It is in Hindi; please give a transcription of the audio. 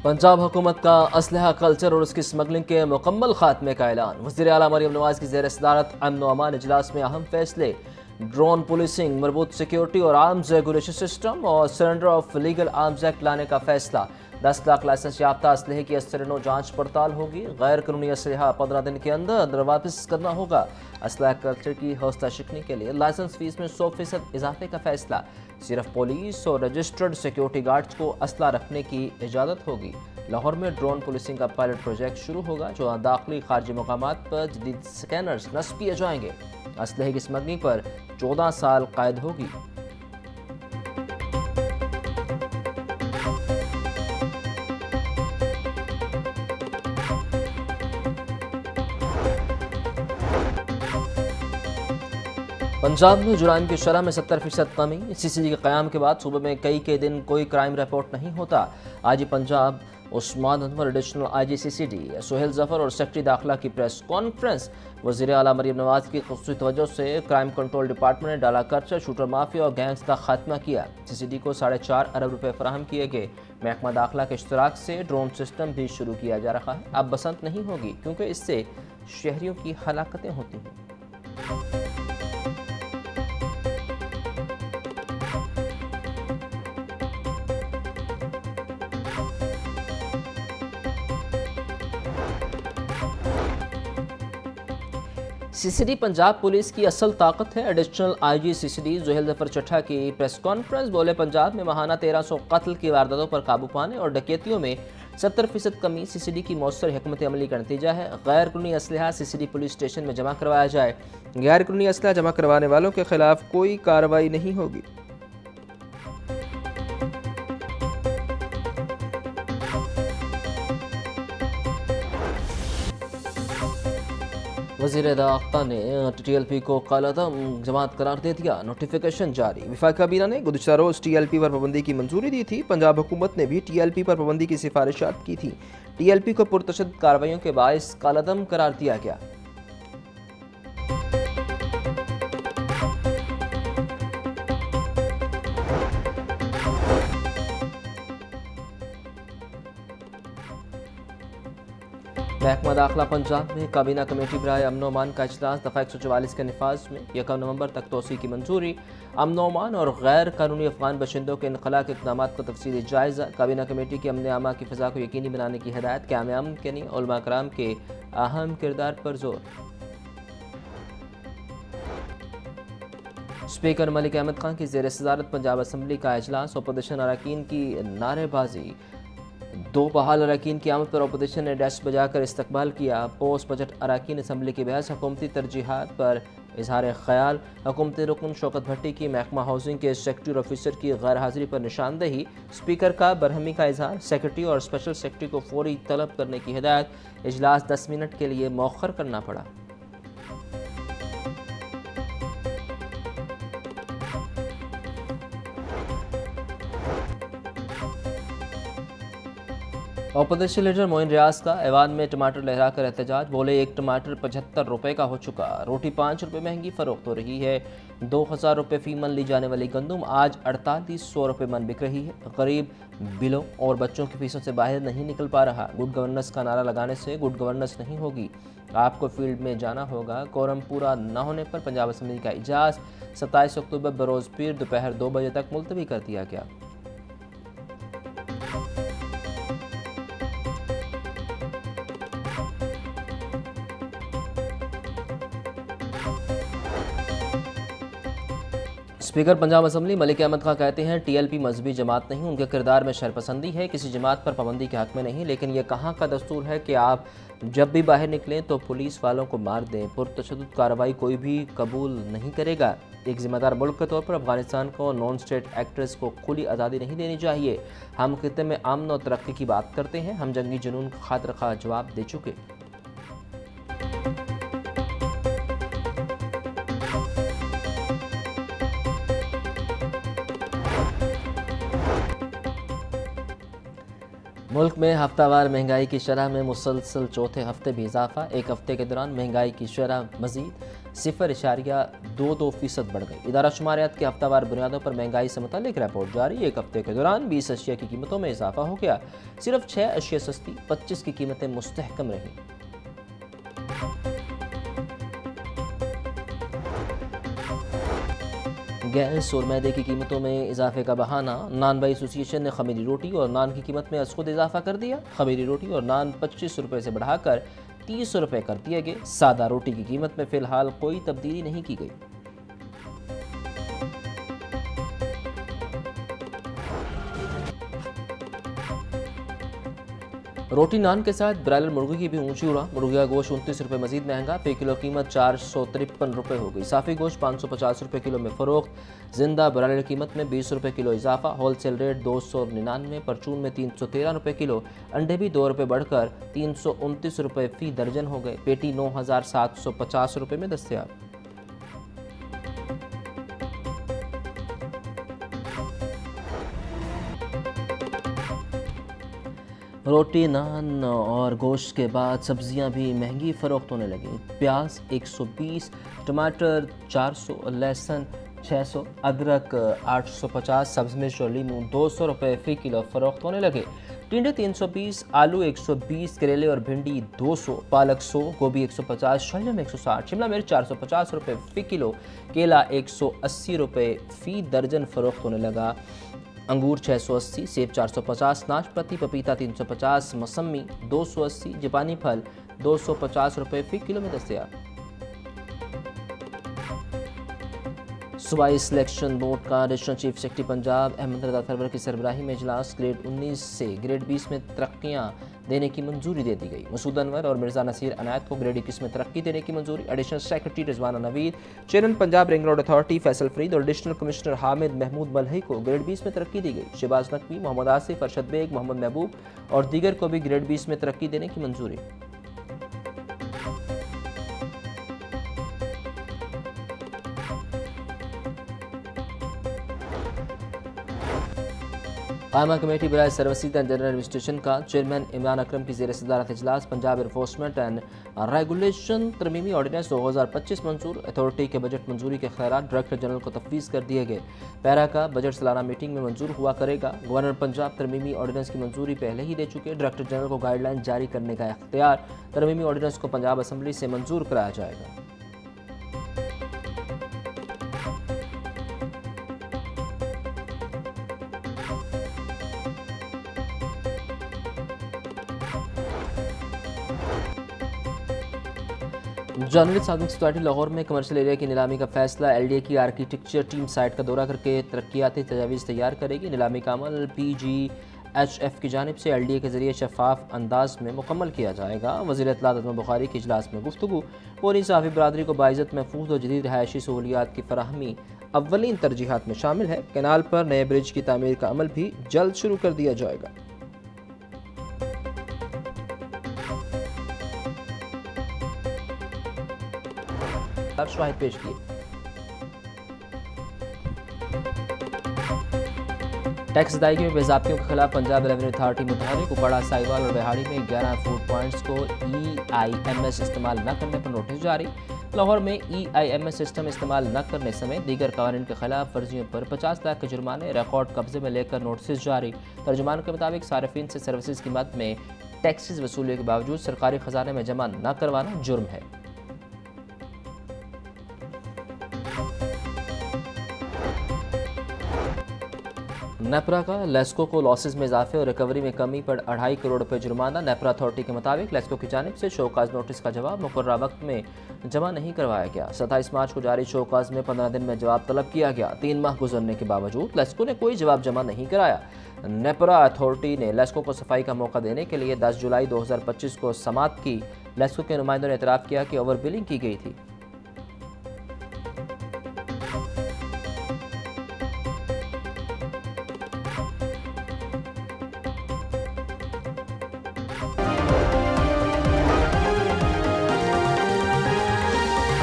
पंजाब हुकूमत का असलहा कल्चर और उसकी स्मगलिंग के मुकम्मल खात्मे का ऐलान। वज़ीर आला मरियम नवाज की ज़ेर सदारत अमन व अमान इजलास में अहम फैसले। ड्रोन पुलिसिंग, मरबूत सिक्योरिटी और आर्म्स रेगुलेशन सिस्टम और surrender of legal arms act लाने का फैसला। 10 लाख लाइसेंस याफ्ता असलहे की असरनो जांच पड़ताल होगी। गैर कानूनी असलहा 15 दिन के अंदर वापस करना होगा। असलहा कल्चर की हौसला शिकनी के लिए लाइसेंस फीस में 100% इजाफे का फैसला। सिर्फ पुलिस और रजिस्टर्ड सिक्योरिटी गार्ड्स को असला रखने की इजाज़त होगी। लाहौर में ड्रोन पुलिसिंग का पायलट प्रोजेक्ट शुरू होगा, जो दाखिली खारजी मकामात पर जदीद स्कैनर्स नस्ब किए जाएंगे। असलहे की स्मगलिंग पर 14 साल कैद होगी। पंजाब में जुराइम की शरह में 70% कमी। सीसीडी के क़याम के बाद सूबे में कई के दिन कोई क्राइम रिपोर्ट नहीं होता। आज Punjab Usman Anwar, additional IG CCD Suhail Zafar और सेक्रेटरी दाखिला की प्रेस कॉन्फ्रेंस। वज़ीर आला मरियम नवाज की ख़ुसूसी तवज्जो से क्राइम कंट्रोल डिपार्टमेंट ने डाला खर्चा, शूटर माफिया और गैंग्स का खात्मा किया। CCD को 4.5 अरब रुपए फराहम किए गए। महकमा दाखिला के इश्तराक से ड्रोन सिस्टम भी शुरू किया जा रहा है। अब बसंत नहीं होगी, क्योंकि इससे शहरियों की हलाकतें होती हैं। CCD पंजाब पुलिस की असल ताकत है। Additional IG CCD Suhail Zafar Chattha की प्रेस कॉन्फ्रेंस। बोले, पंजाब में माहाना 1300 कत्ल की वारदातों पर काबू पाने और डकैतियों में 70% कमी CCD की मौसर हिकमत अमली का नतीजा है। गैर कानूनी असलहा CCD पुलिस स्टेशन में जमा करवाया जाए। गैर कानूनी असलहा जमा करवाने वालों के खिलाफ कोई कार्रवाई नहीं होगी। वज़ीर दाख्ता ने TLP को कालादम जमात करार दे दिया। नोटिफिकेशन जारी। वफाकी काबीना ने गुज़श्ता रोज़ TLP पर पाबंदी की मंजूरी दी थी। पंजाब हुकूमत ने भी TLP पर पाबंदी की सिफारिशात की थी। TLP को पुरतशद्दुद कार्रवाइयों के बायस कालादम करार दिया गया। महकमा दाखिला पंजाब में काबीना कमेटी बराए अमन व अमान का इजलास। दफ़ा 144 के नफाज में 1 नवंबर तक तोसी की मंजूरी। अमन व अमान और गैर कानूनी अफगान बशिंदों के इनखला के इक़दाम का तफसीली जायज़ा। काबीना कमेटी की अमन आमा की फ़िज़ा को यकीनी बनाने की हिदायत। क़याम अमन के लिए उलमा कराम के अहम किरदार पर जोर। स्पीकर मलिक अहमद खान की ज़ेर सदारत पंजाब असम्बली का इजलास। अपोजिशन अरकान की नारेबाजी। 2 बहाल अरकान की आमद पर अपोजिशन ने डस्ट बजाकर इस्तकबाल किया। पोस्ट बजट अरकान असम्बली की बहस। हुकूमती तरजीहात पर इजहार ख्याल। हुकूमती रुकन शौकत भट्टी की महकमा हाउसिंग के सेक्रेटरी और ऑफिसर की गैर हाजिरी पर निशानदही। स्पीकर का बरहमी का इजहार। सेक्रेटरी और स्पेशल सेक्रेटरी को फौरी तलब करने की हिदायत। इजलास 10 मिनट के लिए मौखर करना पड़ा। अपोजिशन लीडर मोइन रियाज का ऐवान में टमाटर लहरा कर एहतजाज। बोले, एक टमाटर 75 रुपये का हो चुका। रोटी 5 रुपये महंगी फरोख्त हो रही है। 2000 रुपये फी मन ली जाने वाली गंदम आज 4800 रुपये मन बिक रही है। गरीब बिलों और बच्चों की फीसों से बाहर नहीं निकल पा रहा। गुड गवर्नेंस का नारा लगाने से गुड गवर्नेंस नहीं होगी। आपको फील्ड में जाना होगा। कोरम पूरा न होने पर पंजाब असम्बली का इजलास 27 अक्टूबर बरोज़ पीर दोपहर 2 बजे तक मुलतवी कर दिया गया। स्पीकर पंजाब असम्बली मलिक अहमद खान कहते हैं, TLP मजहबी जमात नहीं, उनके किरदार में शरपसंदी है। किसी जमात पर पाबंदी के हक में नहीं, लेकिन यह कहाँ का दस्तूर है कि आप जब भी बाहर निकलें तो पुलिस वालों को मार दें। पुरतशद्दुद कार्रवाई कोई भी कबूल नहीं करेगा। एक जिम्मेदार मुल्क के तौर पर अफगानिस्तान को नॉन स्टेट एक्टर्स को खुली आज़ादी नहीं देनी चाहिए। हम खित्ते में अमन और तरक्की की बात करते हैं। हम जंगी जुनून का खातिर खा जवाब दे चुके। मुल्क में हफ्तावार महंगाई की शरह में मुसलसल चौथे हफ्ते भी इजाफा। एक हफ्ते के दौरान महंगाई की शरह मजीद 0.22% बढ़ गई। इदारा शुमारियात की हफ्तावार बुनियादों पर महंगाई से मुतालिक रिपोर्ट जारी। एक हफ्ते के दौरान 20 अशिया की कीमतों में इजाफा हो गया। सिर्फ 6 अशिया सस्ती, 25 की कीमतें मुस्तहकम रहीं। गैस और मैदे की कीमतों में इजाफे का बहाना। नान बाई एसोसिएशन ने खमीरी रोटी और नान की कीमत में खुद इजाफा कर दिया। खमीरी रोटी और नान 25 रुपये से बढ़ाकर 30 रुपये कर दिए गए। सादा रोटी की कीमत में फ़िलहाल कोई तब्दीली नहीं की गई। रोटी नान के साथ ब्रायलर मुर्गी की भी ऊंची उड़ा। मुर्गी का गोश्त 29 रुपये मजीद महंगा, फी किलो कीमत 453 रुपये हो गई। साफ़ी गोश्त 550 रुपये किलो में फ़रोख्त। जिंदा ब्रायलर कीमत में 20 रुपये किलो इजाफा। होलसेल रेट 299, परचून में 313 रुपये किलो। अंडे भी 2 रुपये बढ़कर 329 रुपये फ़ी दर्जन हो गए। पेटी 9750 रुपये में दस्तयाब। रोटी नान और गोश्त के बाद सब्जियां भी महंगी फ़रोख्त होने लगी। प्याज 120, टमाटर 400, लहसुन 600, अदरक 850, सब्ज़ मिर्च और लीमू 200 रुपये फ़ी किलो फ़रोख्त होने लगे। टिंडे 320, आलू 120, करेले और भिंडी 200, पालक 100, गोभी 150, शलजम 160, शिमला मिर्च 450 रुपये फ़ी किलो, केला 180 रुपये फ़ी दर्जन फ़रोख्त होने लगा। अंगूर 680, सेब 450, नाशपाती पपीता 350, मौसमी 280, जापानी फल 250 रुपये फ़ी किलो में दस्तयाब। सूबाई सिलेक्शन बोर्ड का additional chief secretary Punjab Ahmad Raza Sarwar की सरबराही में इजलास। ग्रेड 19 से ग्रेड 20 में तरक्कियाँ देने की मंजूरी दे दी गई। मसूद अनवर और मिर्ज़ा नसीर अनायत को ग्रेड 21 में तरक्की देने की मंजूरी। Additional secretary Rizwana Naveed, chairman Punjab ring road authority Faisal Farid और एडिशनल कमिश्नर हामिद महमूद मलही को ग्रेड 20 में तरक्की दी गई। शहबाज नकवी, मोहम्मद आसिफ, अरशद बेग, मोहम्मद महबूब और दीगर को भी ग्रेड 20 में तरक्की देने की मंजूरी। कायमा कमेटी बराए सर्विसेज एंड जनरल एडमिनिस्ट्रेशन का चेयरमैन इमरान अकरम की ज़ेर सदारत इजलास। पंजाब एनफोर्समेंट एंड रेगुलेशन तरमीमी ऑर्डिनेंस 2025 मंजूर। अथॉरिटी के बजट मंजूरी के खैरात डायरेक्टर जनरल को तफवीज़ कर दिए गए। पैरा का बजट सालाना मीटिंग में मंजूर हुआ करेगा। गवर्नर पंजाब तरमीमी ऑर्डिनेंस की मंजूरी पहले ही दे चुके। डायरेक्टर जनरल को गाइडलाइन जारी करने का इख्तियार। तरमीमी ऑर्डिनेंस को पंजाब असम्बली से मंजूर कराया जाएगा। जर्नलिस्ट साधन सोसाइटी लाहौर में कमर्शियल एरिया की नीलामी का फैसला। एलडीए की आर्किटेक्चर टीम साइट का दौरा करके तरक्याती तजावीज़ तैयार करेगी। नीलामी का अमल PGHF की जानिब से एलडीए के जरिए शफाफ अंदाज में मुकम्मल किया जाएगा। वज़ीर इत्तलात अज़म बुखारी के इजलास में गुफ्तगू। पूरी सहाफ़ी बरादरी को बाइज़्ज़त महफूज और जदीद रहायशी सहूलियात की फराहमी अव्वलीन तरजीहात में शामिल है। कैनाल पर नए ब्रिज की तामीर का अमल भी जल्द शुरू कर दिया जाएगा। शवाहिद पेश किए। टैक्स अदायगी में बेज़ाब्तियों के खिलाफ पंजाब रेवेन्यू अथॉरिटी मुतहर्रिक। उपाड़ा, साहिवाल और बिहाड़ी में 11 फूड पॉइंट्स को EIMS इस्तेमाल न करने पर नोटिस जारी। लाहौर में EIMS सिस्टम इस्तेमाल न करने समेत दीगर कानून के खिलाफ वर्जियों पर 50 लाख के जुर्माने। रिकॉर्ड कब्जे में लेकर नोटिस जारी। तर्जुमान के मुताबिक सार्फिन से सर्विसेज की मद में टैक्सेस वसूलने के बावजूद सरकारी खजाने में जमा न करवाना जुर्म है। नेपरा का लेस्को को लॉसेस में इजाफे और रिकवरी में कमी पर 2.5 करोड़ रुपये जुर्माना। नेपरा अथॉरिटी के मुताबिक लेस्को की जानिब से शोकाज नोटिस का जवाब मुकर्ररा वक्त में जमा नहीं करवाया गया। 27 मार्च को जारी शोकाज में 15 दिन में जवाब तलब किया गया। 3 माह गुजरने के बावजूद लेस्को ने कोई जवाब जमा नहीं कराया। नेपरा अथॉरिटी ने लेस्को को सफाई का मौका देने के लिए 10 जुलाई 2025 को समाअत की। लेस्को के नुमाइंदों ने एतराफ़ किया कि ओवर बिलिंग की गई थी।